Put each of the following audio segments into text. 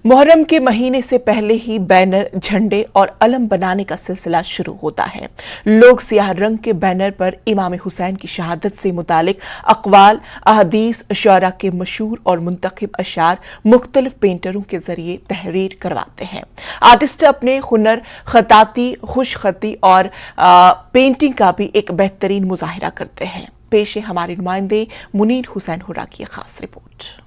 मुहर्रम के महीने से पहले ही बैनर, झंडे और अलम बनाने का सिलसिला शुरू होता है। लोग सियाह रंग के बैनर पर इमाम हुसैन की शहादत से मुतालिक अक़वाल, अहदीस, शुअरा के मशहूर और मुंतखब अशार मुख्तलिफ पेंटरों के जरिए तहरीर करवाते हैं। आर्टिस्ट अपने हुनर, खताती, खुशखती और पेंटिंग का भी एक बेहतरीन मुजाहिरा करते हैं। पेश है हमारे नुमाइंदे मुनीर हुसैन हुर्रा की खास रिपोर्ट।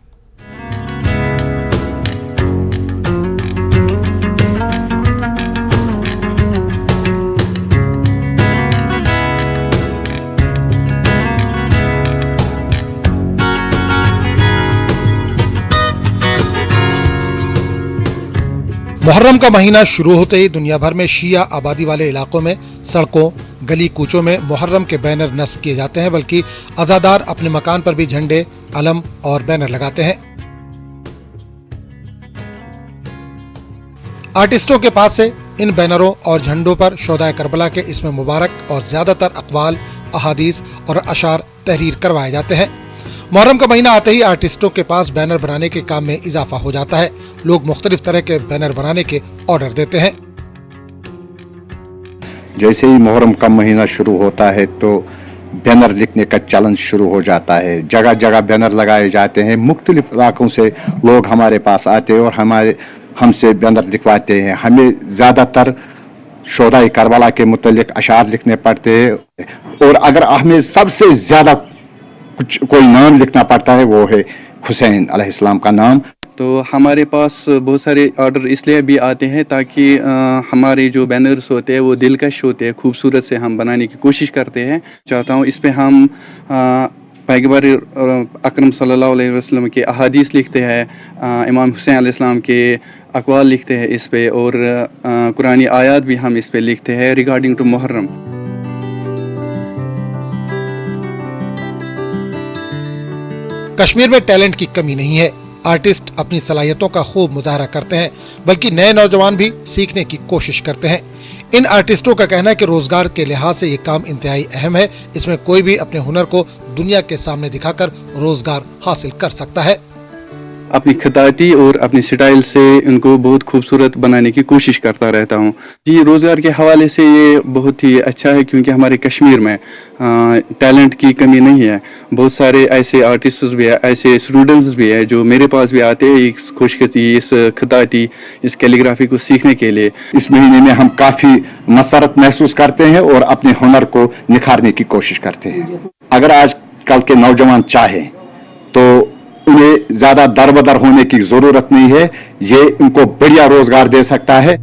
मुहर्रम का महीना शुरू होते ही दुनिया भर में शिया आबादी वाले इलाकों में सड़कों, गली कूचों में मुहर्रम के बैनर नस्ब किए जाते हैं, बल्कि अज़ादार अपने मकान पर भी झंडे, अलम और बैनर लगाते हैं। आर्टिस्टों के पास से इन बैनरों और झंडों पर शोहदाए करबला के इसमें मुबारक और ज्यादातर अक़वाल, अहादीस और अशार तहरीर करवाए जाते हैं। मुहर्रम का महीना आते ही आर्टिस्टों के पास बैनर बनाने के काम में इजाफा हो जाता है। लोग मुख्तलिफ तरह के बैनर बनाने के ऑर्डर देते हैं। जैसे ही मुहर्रम का महीना शुरू होता है तो बैनर लिखने का चलन शुरू हो जाता है। जगह जगह बैनर लगाए जाते हैं। मुख्तलिफ इलाकों से लोग हमारे पास आते हैं और हमसे बैनर लिखवाते हैं। हमें ज़्यादातर शोहदाए करबला के मुतल्लिक अशार लिखने पड़ते हैं, और अगर हमें सबसे ज़्यादा कोई नाम लिखना पड़ता है वो है हुसैन अलैहिस्सलाम का नाम। तो हमारे पास बहुत सारे ऑर्डर इसलिए भी आते हैं ताकि हमारे जो बैनर्स होते हैं वो दिलकश होते हैं, खूबसूरत से हम बनाने की कोशिश करते हैं। चाहता हूँ इस पे हम पैगंबर अकरम सल्लल्लाहु अलैहि वसल्लम के अहादीस लिखते हैं, इमाम हुसैन अलैहिस्सलाम के अक़वाल लिखते हैं इस पे, और कुरानी आयात भी हम इस पे लिखते हैं रिगार्डिंग टू मुहर्रम। कश्मीर में टैलेंट की कमी नहीं है। आर्टिस्ट अपनी सलाहियतों का खूब मुजाहरा करते हैं, बल्कि नए नौजवान भी सीखने की कोशिश करते हैं। इन आर्टिस्टों का कहना है कि रोजगार के लिहाज से ये काम इंतहाई अहम है। इसमें कोई भी अपने हुनर को दुनिया के सामने दिखाकर रोजगार हासिल कर सकता है। अपनी खताती और अपनी स्टाइल से इनको बहुत खूबसूरत बनाने की कोशिश करता रहता हूँ। जी, रोज़गार के हवाले से ये बहुत ही अच्छा है, क्योंकि हमारे कश्मीर में टैलेंट की कमी नहीं है। बहुत सारे ऐसे आर्टिस्ट भी हैं, ऐसे स्टूडेंट्स भी हैं जो मेरे पास भी आते हैं इस खुशखती, इस खताती, इस कैलीग्राफी को सीखने के लिए। इस महीने में हम काफ़ी मसरत महसूस करते हैं और अपने हुनर को निखारने की कोशिश करते हैं। अगर आज कल के नौजवान चाहें तो उन्हें ज्यादा दरबदर होने की जरूरत नहीं है। ये उनको बढ़िया रोजगार दे सकता है।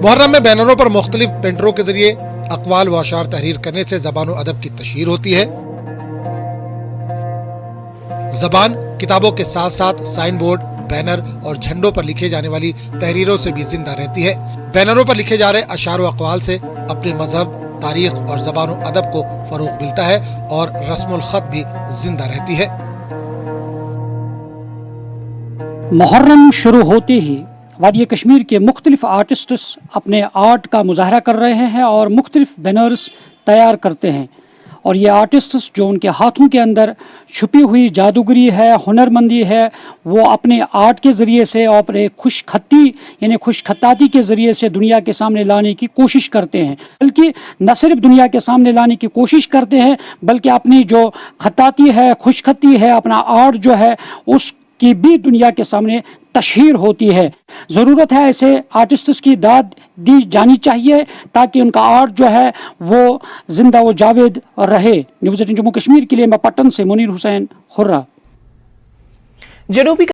मुहर्रम में बैनरों पर मुख्तलिफ पेंटरों के जरिए अक़वाल व अशार तहरीर करने से ज़बान व अदब की तशहीर होती है। ज़बान किताबों के साथ साथ साइन बोर्ड, बैनर और झंडों पर लिखे जाने वाली तहरीरों से भी जिंदा रहती है। बैनरों पर लिखे जा रहे अशार व अक़वाल से अपने मजहब, तारीख और ज़बान व अदब को फरोग मिलता है और रस्मुल ख़त भी जिंदा रहती है। मुहर्रम शुरू होते ही वादी कश्मीर के मुख्तलिफ आर्टिस्ट्स अपने आर्ट का मुजाहरा कर रहे हैं और मुख्तलिफ बैनर्स तैयार करते हैं। और ये आर्टिस्ट्स जो उनके हाथों के अंदर छुपी हुई जादूगरी है, हुनरमंदी है, वो अपने आर्ट के ज़रिए से और अपने खुशखती यानी खुशखताती के ज़रिए से दुनिया के सामने लाने की कोशिश करते हैं। बल्कि न सिर्फ दुनिया के सामने लाने की कोशिश करते हैं, बल्कि अपनी जो खताती है, खुशखती है, अपना आर्ट जो है उसकी भी दुनिया के सामने तशहीर होती है। ज़रूरत है ऐसे आर्टिस्ट्स की दाद दी जानी चाहिए ताकि उनका आर्ट जो है वो जिंदा व जावेद रहे। न्यूज़ 18 जम्मू कश्मीर के लिए मैं पटन से मुनीर हुसैन हुर्रा। जनूबी